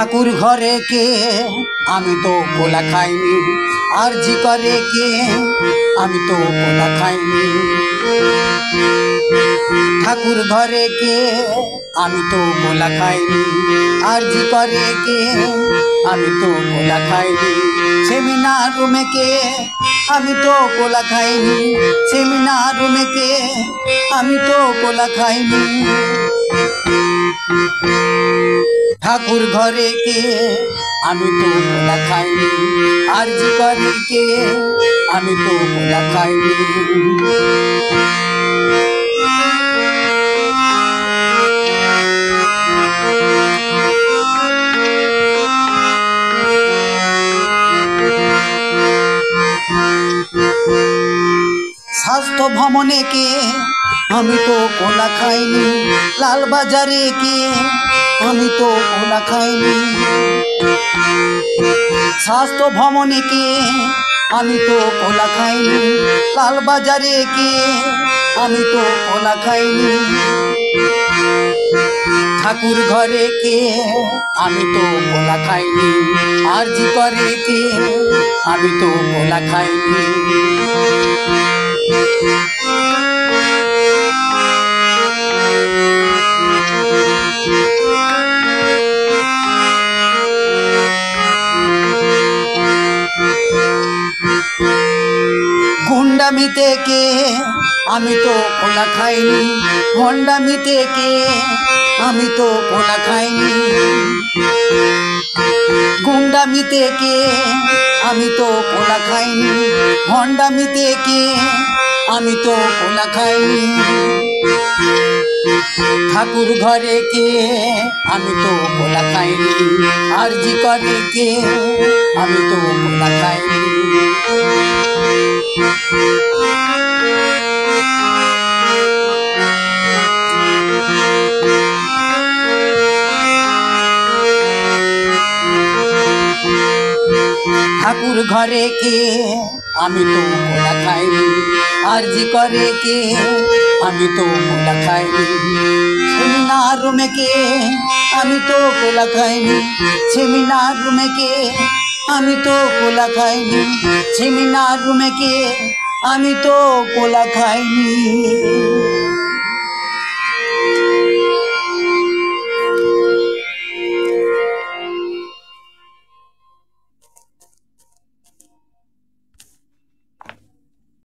ঠাকুর ঘরে কে আমি তো কোলা খাইনি, আরজি করে কে আমি তো কোলা খাইনি। ঠাকুর ঘরে কে আমি তো কোলা খাইনি, আরজি করে কে আমি তো কোলা খাইনি। সেমিনার রুমে কে আমি তো কোলা খাইনি, সেমিনার রুমে কে আমি তো কোলা খাইনি। ঠাকুর ঘরে কে আমি তো কোলা খাইনি, আরজি করে কে আমি তো কোলা খাইনি। স্বাস্থ্য ভবনে কে আমি তো কোলা খাইনি, লালবাজারে কে আমি তো কোলা খাইনি। স্বাস্থ্য ভবনে কে আমি তো কোলা খাইনি, লালবাজারে কে আমি তো কোলা খাইনি। ঠাকুর ঘরে কে আমি তো কোলা খাইনি, আরজি করে কে আমি তো কোলা খাইনি। গুন্ডামিতে কে আমি তো কোলা খাইনি, হন্ডামিতে কে আমি তো কোলা খাইনি। গুন্ডামিতে কে আমি তো কোলা খাইনি, হন্ডামিতে কে আমি তো কোলা খাইনি। ঠাকুর ঘরে কে আমি তো কোলা খাইনি, আরজি করে কে আমি তো কোলা খাইনি। ঠাকুর ঘরে কে আমি তো কোলা খাইনি, আরজি করে কে আমি তো কোলা খাইনি। সেমিনার রুমে কে আমি তো কোলা খাইনি, সেমিনার রুমে কে আমি তো কোলা খাইনি। সেমিনার রুমে কে আমি তো কোলা খাইনি।